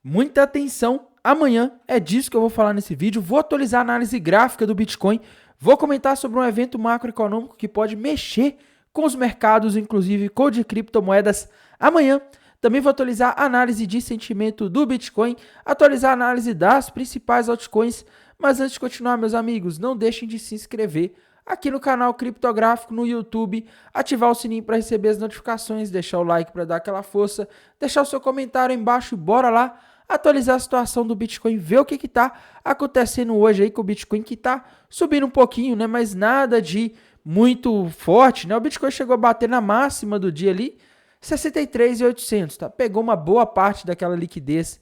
Muita atenção, amanhã é disso que eu vou falar nesse vídeo. Vou atualizar a análise gráfica do Bitcoin, vou comentar sobre um evento macroeconômico que pode mexer com os mercados, inclusive com o de criptomoedas amanhã. Também vou atualizar a análise de sentimento do Bitcoin, atualizar a análise das principais altcoins. Mas antes de continuar, meus amigos, não deixem de se inscrever aqui no canal Criptográfico no YouTube, ativar o sininho para receber as notificações, deixar o like para dar aquela força, deixar o seu comentário aí embaixo e bora lá atualizar a situação do Bitcoin, ver o que está acontecendo hoje aí com o Bitcoin, que está subindo um pouquinho, né? Mas nada de muito forte, né? O Bitcoin chegou a bater na máxima do dia ali, 63.800, tá? Pegou uma boa parte daquela liquidez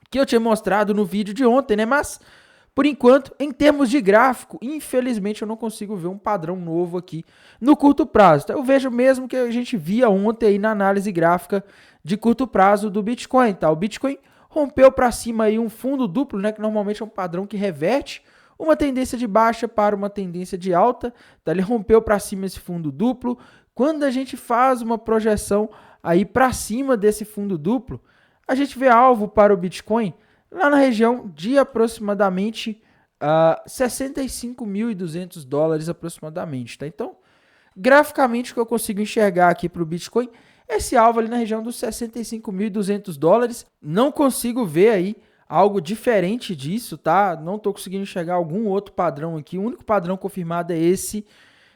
que eu tinha mostrado no vídeo de ontem, né? Mas, por enquanto, em termos de gráfico, infelizmente eu não consigo ver um padrão novo aqui no curto prazo. Tá? Eu vejo mesmo que a gente via ontem aí na análise gráfica de curto prazo do Bitcoin, tá? O Bitcoin rompeu para cima aí um fundo duplo, né? Que normalmente é um padrão que reverte uma tendência de baixa para uma tendência de alta. Tá? Ele rompeu para cima esse fundo duplo. Quando a gente faz uma projeção aí para cima desse fundo duplo, a gente vê alvo para o Bitcoin lá na região de aproximadamente $65.200 aproximadamente, tá? Então, graficamente, o que eu consigo enxergar aqui para o Bitcoin, esse alvo ali na região dos $65.200, não consigo ver aí algo diferente disso, tá? Não estou conseguindo enxergar algum outro padrão aqui, o único padrão confirmado é esse,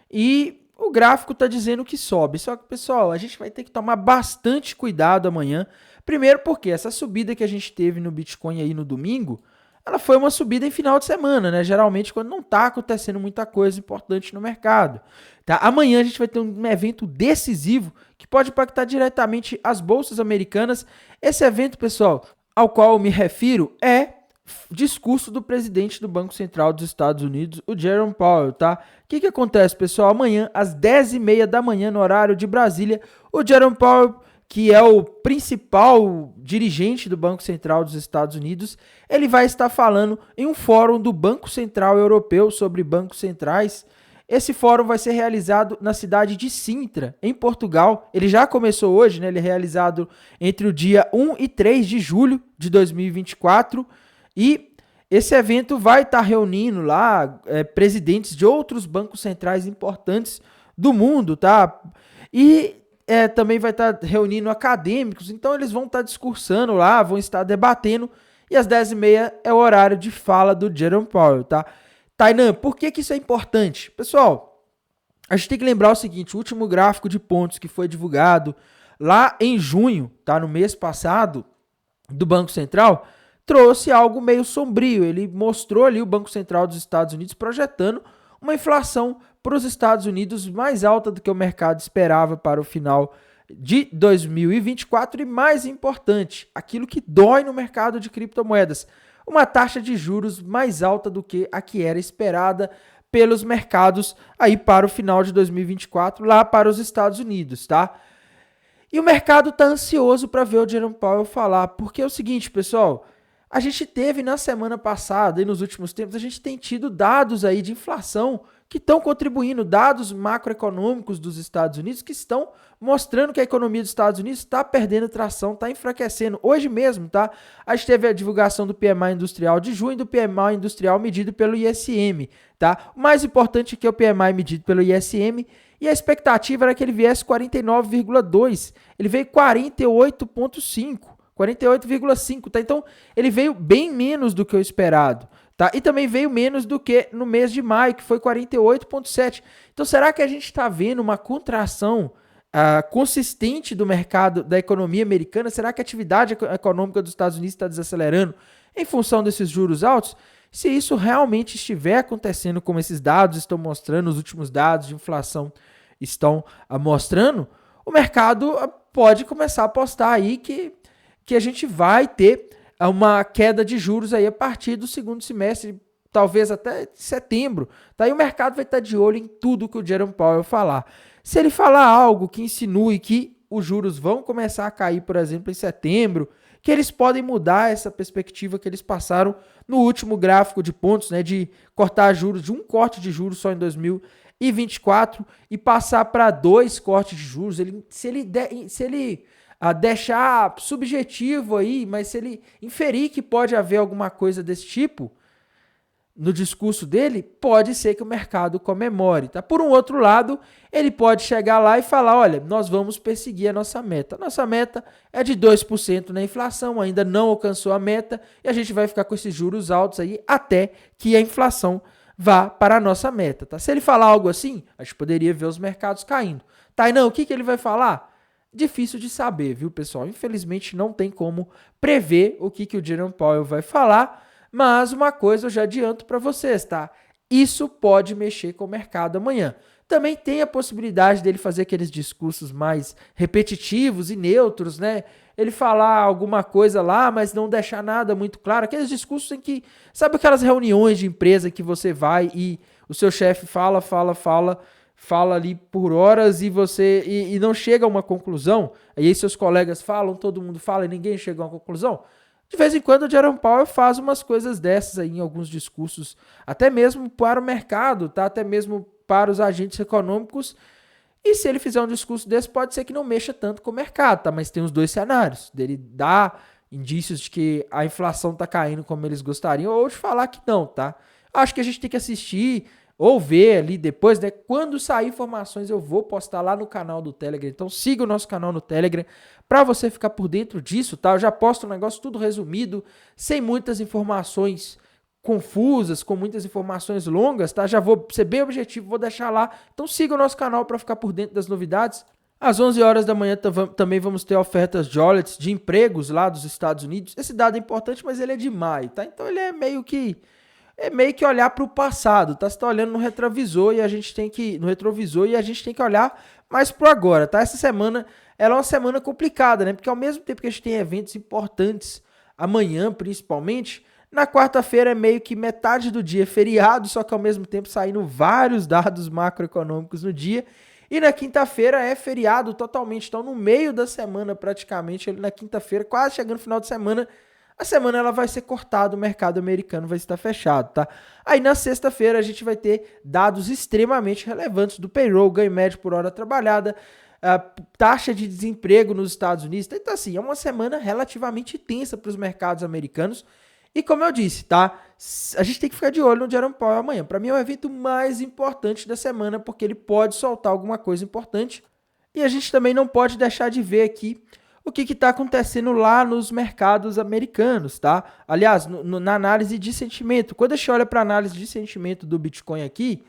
e o gráfico está dizendo que sobe, só que, pessoal, a gente vai ter que tomar bastante cuidado amanhã. Primeiro porque essa subida que a gente teve no Bitcoin aí no domingo, ela foi uma subida em final de semana, né? Geralmente quando não está acontecendo muita coisa importante no mercado. Tá? Amanhã a gente vai ter um evento decisivo que pode impactar diretamente as bolsas americanas. Esse evento, pessoal, ao qual eu me refiro é discurso do presidente do Banco Central dos Estados Unidos, o Jerome Powell, tá? O que acontece, pessoal? Amanhã, às 10h30 da manhã, no horário de Brasília, o Jerome Powell, que é o principal dirigente do Banco Central dos Estados Unidos, ele vai estar falando em um fórum do Banco Central Europeu sobre bancos centrais. Esse fórum vai ser realizado na cidade de Sintra, em Portugal. Ele já começou hoje, né? Ele é realizado entre o dia 1 e 3 de julho de 2024. E esse evento vai estar reunindo lá presidentes de outros bancos centrais importantes do mundo, tá? E também vai estar reunindo acadêmicos, então eles vão estar discursando lá, vão estar debatendo, e às 10h30 é o horário de fala do Jerome Powell, tá? Tainan, por que isso é importante? Pessoal, a gente tem que lembrar o seguinte, o último gráfico de pontos que foi divulgado lá em junho, tá? No mês passado, do Banco Central, trouxe algo meio sombrio. Ele mostrou ali o Banco Central dos Estados Unidos projetando uma inflação para os Estados Unidos mais alta do que o mercado esperava para o final de 2024 e, mais importante, aquilo que dói no mercado de criptomoedas, uma taxa de juros mais alta do que a que era esperada pelos mercados aí para o final de 2024 lá para os Estados Unidos, tá? E o mercado está ansioso para ver o Jerome Powell falar, porque é o seguinte, pessoal, a gente teve na semana passada e nos últimos tempos, a gente tem tido dados aí de inflação que estão contribuindo, dados macroeconômicos dos Estados Unidos que estão mostrando que a economia dos Estados Unidos está perdendo tração, está enfraquecendo. Hoje mesmo, tá? A gente teve a divulgação do PMI industrial de junho e do PMI industrial medido pelo ISM, tá? O mais importante é que é o PMI medido pelo ISM e a expectativa era que ele viesse 49,2, ele veio 48,5. 48,5, tá? Então, ele veio bem menos do que o esperado, tá? E também veio menos do que no mês de maio, que foi 48,7. Então, será que a gente está vendo uma contração consistente do mercado, da economia americana? Será que a atividade econômica dos Estados Unidos está desacelerando em função desses juros altos? Se isso realmente estiver acontecendo, como esses dados estão mostrando, os últimos dados de inflação estão mostrando, o mercado pode começar a apostar aí que a gente vai ter uma queda de juros aí a partir do segundo semestre, talvez até setembro. Daí o mercado vai estar de olho em tudo que o Jerome Powell falar. Se ele falar algo que insinue que os juros vão começar a cair, por exemplo, em setembro, que eles podem mudar essa perspectiva que eles passaram no último gráfico de pontos, né, de cortar juros, de um corte de juros só em 2024 e passar para 2 cortes de juros. Se ele deixar subjetivo aí, mas se ele inferir que pode haver alguma coisa desse tipo no discurso dele, pode ser que o mercado comemore, tá? Por um outro lado, ele pode chegar lá e falar, olha, nós vamos perseguir a nossa meta. A nossa meta é de 2% na inflação, ainda não alcançou a meta, e a gente vai ficar com esses juros altos aí até que a inflação vá para a nossa meta, tá? Se ele falar algo assim, a gente poderia ver os mercados caindo. Tainão, o que ele vai falar? Difícil de saber, viu, pessoal? Infelizmente não tem como prever o que o Jerome Powell vai falar, mas uma coisa eu já adianto para vocês, tá? Isso pode mexer com o mercado amanhã. Também tem a possibilidade dele fazer aqueles discursos mais repetitivos e neutros, né? Ele falar alguma coisa lá, mas não deixar nada muito claro. Aqueles discursos em que, sabe aquelas reuniões de empresa que você vai e o seu chefe fala ali por horas e você e não chega a uma conclusão, aí seus colegas falam, todo mundo fala e ninguém chega a uma conclusão? De vez em quando o Jerome Powell faz umas coisas dessas aí em alguns discursos, até mesmo para o mercado, tá? Até mesmo para os agentes econômicos. E se ele fizer um discurso desse, pode ser que não mexa tanto com o mercado, tá? Mas tem os dois cenários, dele dar indícios de que a inflação tá caindo como eles gostariam, ou de falar que não, tá? Acho que a gente tem que assistir ou ver ali depois, né? Quando sair informações, eu vou postar lá no canal do Telegram. Então siga o nosso canal no Telegram para você ficar por dentro disso, tá? Eu já posto um negócio tudo resumido, sem muitas informações confusas, com muitas informações longas, tá? Já vou ser bem objetivo, vou deixar lá. Então siga o nosso canal para ficar por dentro das novidades. Às 11 horas da manhã também vamos ter ofertas de empregos lá dos Estados Unidos. Esse dado é importante, mas ele é de maio, tá? Então ele é meio que olhar para o passado, tá? Você está olhando no retrovisor e a gente tem que olhar mais para o agora, tá? Essa semana ela é uma semana complicada, né? Porque ao mesmo tempo que a gente tem eventos importantes, amanhã principalmente, na quarta-feira é meio que metade do dia feriado, só que ao mesmo tempo saindo vários dados macroeconômicos no dia. E na quinta-feira é feriado totalmente, então no meio da semana praticamente, na quinta-feira, quase chegando no final de semana, a semana ela vai ser cortada, o mercado americano vai estar fechado, tá? Aí na sexta-feira a gente vai ter dados extremamente relevantes do payroll, ganho médio por hora trabalhada, a taxa de desemprego nos Estados Unidos. Então assim, é uma semana relativamente tensa para os mercados americanos. E como eu disse, tá? A gente tem que ficar de olho no Jerome Powell amanhã. Para mim é o evento mais importante da semana, porque ele pode soltar alguma coisa importante. E a gente também não pode deixar de ver aqui o que está acontecendo lá nos mercados americanos, tá? Aliás, na análise de sentimento. Quando a gente olha para a análise de sentimento do Bitcoin aqui,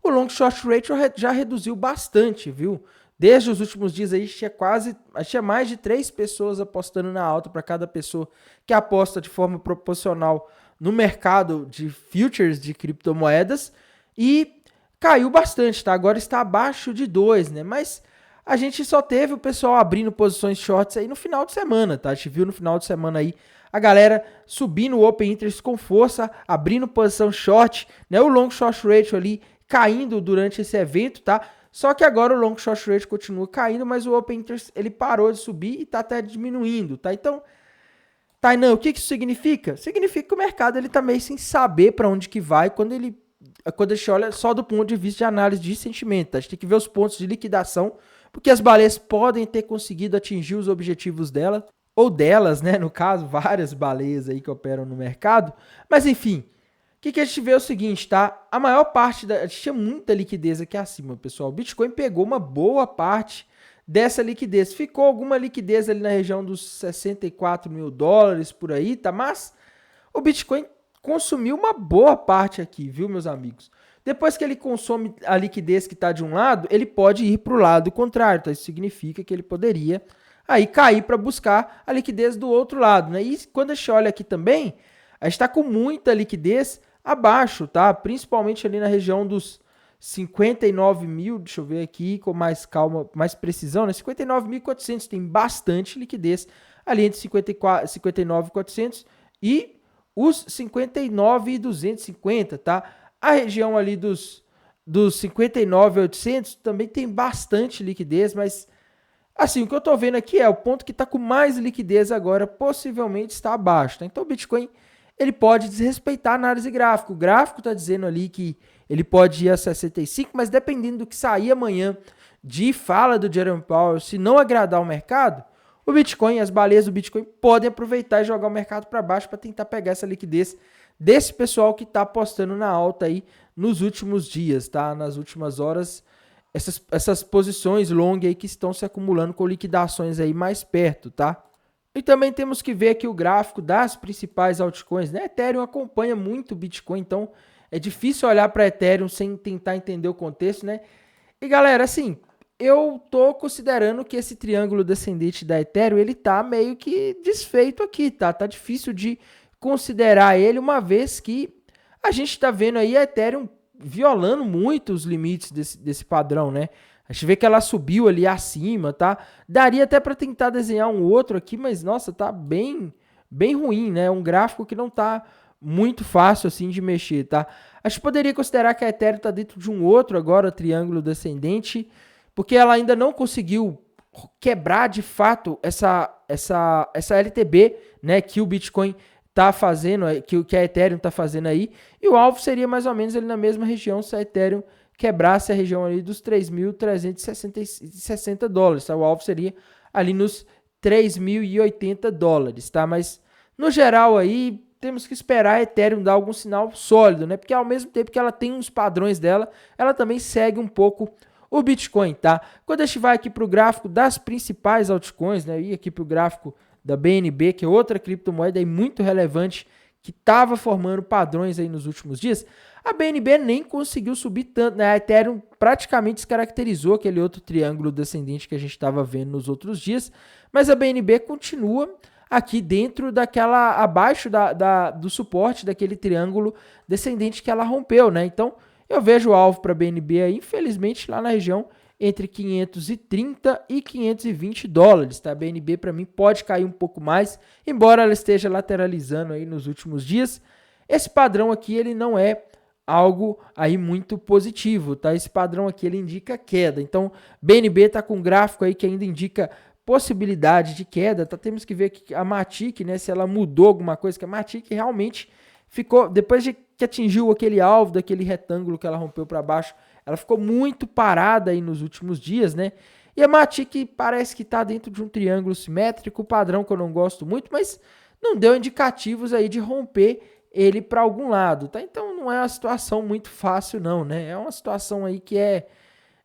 o long short ratio já reduziu bastante, viu? Desde os últimos dias aí, tinha mais de 3 pessoas apostando na alta para cada pessoa que aposta de forma proporcional no mercado de futures de criptomoedas e caiu bastante, tá? Agora está abaixo de 2, né? Mas a gente só teve o pessoal abrindo posições shorts aí no final de semana, tá? A gente viu no final de semana aí a galera subindo o Open Interest com força, abrindo posição short, né? O long short ratio ali caindo durante esse evento, tá? Só que agora o long short ratio continua caindo, mas o Open Interest ele parou de subir e tá até diminuindo, tá? Então, Tainan, o que isso significa? Significa que o mercado ele tá meio sem saber para onde que vai quando a gente olha só do ponto de vista de análise de sentimento, tá? A gente tem que ver os pontos de liquidação, porque as baleias podem ter conseguido atingir os objetivos dela, ou delas, né? No caso, várias baleias aí que operam no mercado. Mas enfim, o que a gente vê é o seguinte, tá? A maior parte a gente tinha muita liquidez aqui acima, pessoal. O Bitcoin pegou uma boa parte dessa liquidez. Ficou alguma liquidez ali na região dos 64 mil dólares por aí, tá? Mas o Bitcoin consumiu uma boa parte aqui, viu, meus amigos? Depois que ele consome a liquidez que está de um lado, ele pode ir para o lado contrário. Tá? Isso significa que ele poderia aí cair para buscar a liquidez do outro lado. Né? E quando a gente olha aqui também, a gente está com muita liquidez abaixo, tá? Principalmente ali na região dos 59 mil, deixa eu ver aqui com mais calma, mais precisão, né? 59.400, tem bastante liquidez ali entre 59.400 e os 59.250, tá? A região ali dos 59.800 também tem bastante liquidez, mas assim, o que eu tô vendo aqui é o ponto que está com mais liquidez agora, possivelmente está abaixo, tá? Então o Bitcoin ele pode desrespeitar a análise gráfica. O gráfico está dizendo ali que ele pode ir a 65, mas dependendo do que sair amanhã de fala do Jerome Powell, se não agradar o mercado, o Bitcoin, as baleias do Bitcoin podem aproveitar e jogar o mercado para baixo para tentar pegar essa liquidez desse pessoal que está apostando na alta aí nos últimos dias, tá? Nas últimas horas, essas posições long aí que estão se acumulando com liquidações aí mais perto, tá? E também temos que ver aqui o gráfico das principais altcoins, né? Ethereum acompanha muito o Bitcoin, então é difícil olhar para Ethereum sem tentar entender o contexto, né? E galera, assim, eu tô considerando que esse triângulo descendente da Ethereum, ele tá meio que desfeito aqui, tá? Tá difícil de considerar ele, uma vez que a gente tá vendo aí a Ethereum violando muito os limites desse padrão, né? A gente vê que ela subiu ali acima, tá? Daria até para tentar desenhar um outro aqui, mas nossa, tá bem ruim, né? Um gráfico que não tá muito fácil assim de mexer, tá? A gente poderia considerar que a Ethereum tá dentro de um outro agora triângulo descendente, porque ela ainda não conseguiu quebrar de fato essa LTB, né, que o Bitcoin tá fazendo, que a Ethereum tá fazendo aí, e o alvo seria mais ou menos ali na mesma região se a Ethereum quebrasse a região ali dos 3.360 dólares, tá? O alvo seria ali nos 3.080 dólares, tá? Mas no geral aí temos que esperar a Ethereum dar algum sinal sólido, né? Porque ao mesmo tempo que ela tem uns padrões dela, ela também segue um pouco o Bitcoin, tá? Quando a gente vai aqui para o gráfico das principais altcoins, né? E aqui para o gráfico da BNB, que é outra criptomoeda aí muito relevante, que estava formando padrões aí nos últimos dias, a BNB nem conseguiu subir tanto, né? A Ethereum praticamente descaracterizou aquele outro triângulo descendente que a gente estava vendo nos outros dias, mas a BNB continua aqui dentro daquela, abaixo do suporte daquele triângulo descendente que ela rompeu, né? Então, eu vejo o alvo para a BNB aí, infelizmente, lá na região entre 530 e 520 dólares, tá? A BNB para mim pode cair um pouco mais, embora ela esteja lateralizando aí nos últimos dias. Esse padrão aqui, ele não é algo aí muito positivo, tá? Esse padrão aqui, ele indica queda. Então, BNB tá com um gráfico aí que ainda indica possibilidade de queda, tá? Temos que ver aqui a Matic, né, se ela mudou alguma coisa, que a Matic realmente ficou, depois de que atingiu aquele alvo daquele retângulo que ela rompeu para baixo, ela ficou muito parada aí nos últimos dias, né? E a Matic parece que está dentro de um triângulo simétrico, padrão que eu não gosto muito, mas não deu indicativos aí de romper ele para algum lado, tá? Então não é uma situação muito fácil não, né? É uma situação aí que é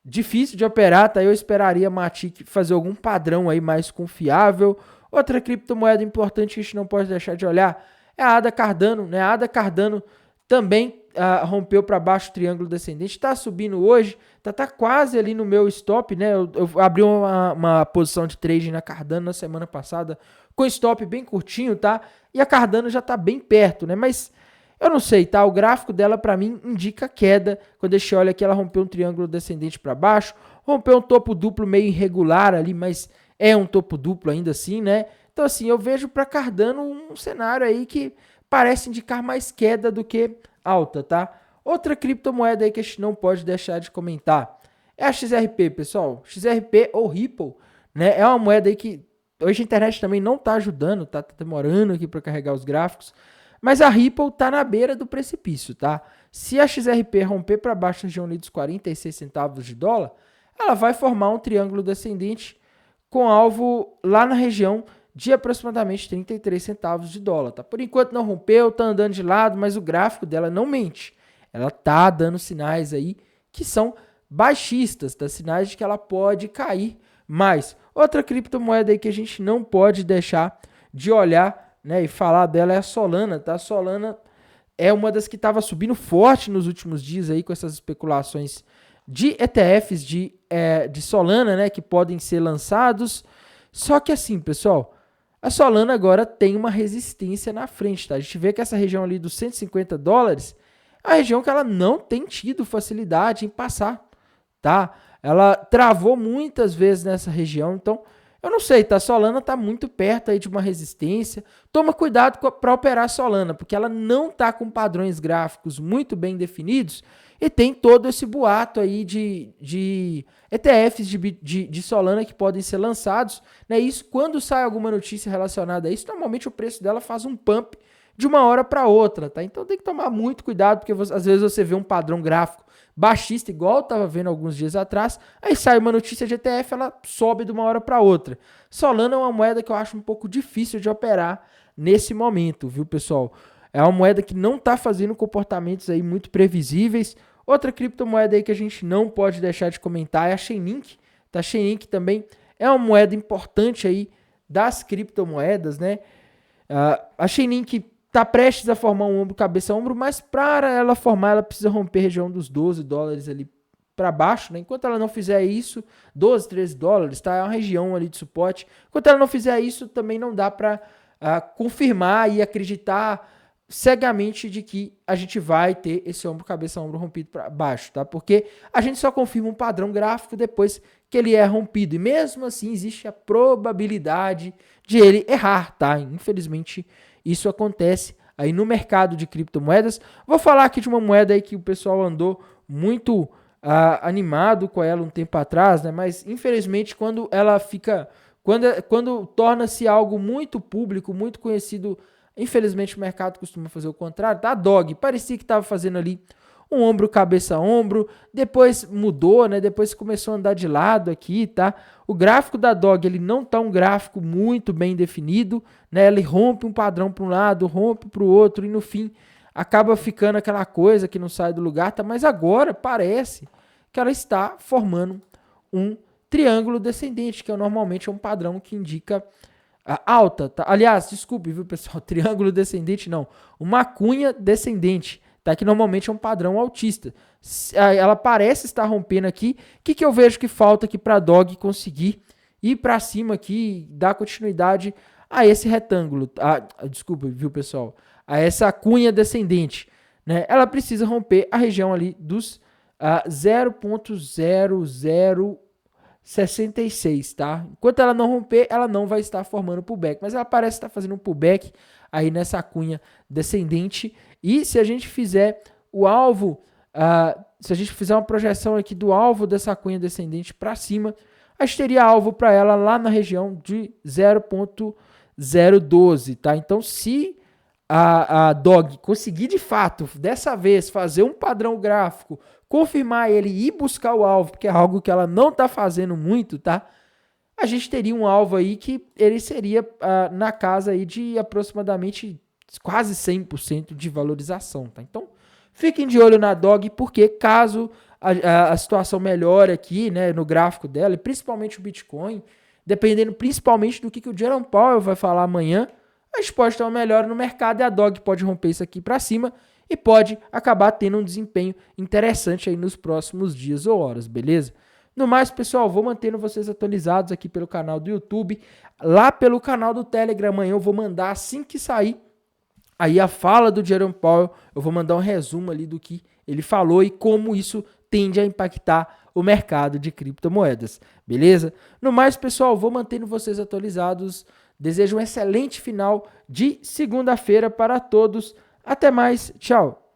difícil de operar, tá? Eu esperaria a Matic fazer algum padrão aí mais confiável. Outra criptomoeda importante que a gente não pode deixar de olhar é a ADA Cardano, né? A ADA Cardano também rompeu para baixo o triângulo descendente, está subindo hoje, tá quase ali no meu stop, né? Eu abri uma posição de trade na Cardano na semana passada, com stop bem curtinho, tá? E a Cardano já tá bem perto, né? Mas eu não sei, tá? O gráfico dela para mim indica queda. Quando a gente olha aqui, ela rompeu um triângulo descendente para baixo, rompeu um topo duplo meio irregular ali, mas é um topo duplo ainda assim, né? Então assim, eu vejo para Cardano um cenário aí que parece indicar mais queda do que alta, tá? Outra criptomoeda aí que a gente não pode deixar de comentar é a XRP, pessoal. XRP ou Ripple, né? É uma moeda aí que hoje a internet também não tá ajudando, tá demorando aqui para carregar os gráficos, mas a Ripple tá na beira do precipício, tá? Se a XRP romper para baixo da região ali dos 46 centavos de dólar, ela vai formar um triângulo descendente com alvo lá na região de aproximadamente 33 centavos de dólar, tá? Por enquanto não rompeu, tá andando de lado, mas o gráfico dela não mente. Ela tá dando sinais aí que são baixistas, tá? Sinais de que ela pode cair mais. Outra criptomoeda aí que a gente não pode deixar de olhar, né, e falar dela é a Solana, tá? A Solana é uma das que estava subindo forte nos últimos dias aí com essas especulações de ETFs de Solana, né, que podem ser lançados. Só que assim, pessoal, a Solana agora tem uma resistência na frente, tá? A gente vê que essa região ali dos 150 dólares é a região que ela não tem tido facilidade em passar, tá? Ela travou muitas vezes nessa região, então eu não sei, tá? A Solana tá muito perto aí de uma resistência. Toma cuidado para operar a Solana, porque ela não tá com padrões gráficos muito bem definidos e tem todo esse boato aí de ETFs de Solana que podem ser lançados, né? Isso, quando sai alguma notícia relacionada a isso, normalmente o preço dela faz um pump de uma hora para outra, tá? Então tem que tomar muito cuidado, porque às vezes você vê um padrão gráfico baixista, igual eu estava vendo alguns dias atrás, aí sai uma notícia de ETF, ela sobe de uma hora para outra. Solana é uma moeda que eu acho um pouco difícil de operar nesse momento, viu, pessoal? É uma moeda que não está fazendo comportamentos aí muito previsíveis. Outra criptomoeda aí que a gente não pode deixar de comentar é a Chainlink. Tá? Chainlink também é uma moeda importante aí das criptomoedas, né? A Chainlink está prestes a formar um ombro, cabeça, ombro, mas para ela formar, ela precisa romper a região dos $12 ali para baixo, né? Enquanto ela não fizer isso, 12, 13 dólares, tá? É uma região ali de suporte. Enquanto ela não fizer isso, também não dá para confirmar e acreditar cegamente de que a gente vai ter esse ombro, cabeça, ombro rompido para baixo, tá? Porque a gente só confirma um padrão gráfico depois que ele é rompido. E mesmo assim existe a probabilidade de ele errar, tá? Infelizmente isso acontece aí no mercado de criptomoedas. Vou falar aqui de uma moeda aí que o pessoal andou muito animado com ela um tempo atrás, né? Mas infelizmente quando ela fica, quando torna-se algo muito público, muito conhecido, infelizmente o mercado costuma fazer o contrário, tá? A Dog parecia que estava fazendo ali um ombro, cabeça, ombro, depois mudou, né? Depois começou a andar de lado aqui, tá? O gráfico da Dog, ele não tá um gráfico muito bem definido, né? Ele rompe um padrão para um lado, rompe para o outro e no fim acaba ficando aquela coisa que não sai do lugar, tá? Mas agora parece que ela está formando um triângulo descendente, que normalmente é um padrão que indica alta, tá? Aliás, desculpe, viu, pessoal? Triângulo descendente não, uma cunha descendente, tá? Que normalmente é um padrão altista. Ela parece estar rompendo aqui. O que eu vejo que falta aqui para a Dog conseguir ir para cima aqui, dar continuidade a esse retângulo? Desculpa, viu, pessoal? A essa cunha descendente, né? Ela precisa romper a região ali dos 0.0066, tá? Enquanto ela não romper, ela não vai estar formando pullback, mas ela parece estar fazendo um pullback aí nessa cunha descendente. E se a gente fizer o alvo, se a gente fizer uma projeção aqui do alvo dessa cunha descendente para cima, a gente teria alvo para ela lá na região de 0.012, tá? Então, se a Dog conseguir de fato, dessa vez, fazer um padrão gráfico, confirmar ele e ir buscar o alvo, porque é algo que ela não está fazendo muito, tá? A gente teria um alvo aí que ele seria na casa aí de aproximadamente quase 100% de valorização, tá? Então, fiquem de olho na Dog, porque caso a situação melhore aqui, né, no gráfico dela, e principalmente o Bitcoin, dependendo principalmente do que o Jerome Powell vai falar amanhã, a gente pode ter uma melhora no mercado e a Dog pode romper isso aqui para cima e pode acabar tendo um desempenho interessante aí nos próximos dias ou horas, beleza? No mais, pessoal, vou mantendo vocês atualizados aqui pelo canal do YouTube, lá pelo canal do Telegram. Amanhã eu vou mandar, assim que sair aí a fala do Jerome Powell, eu vou mandar um resumo ali do que ele falou e como isso tende a impactar o mercado de criptomoedas, beleza? No mais, pessoal, vou mantendo vocês atualizados. Desejo um excelente final de segunda-feira para todos. Até mais, tchau!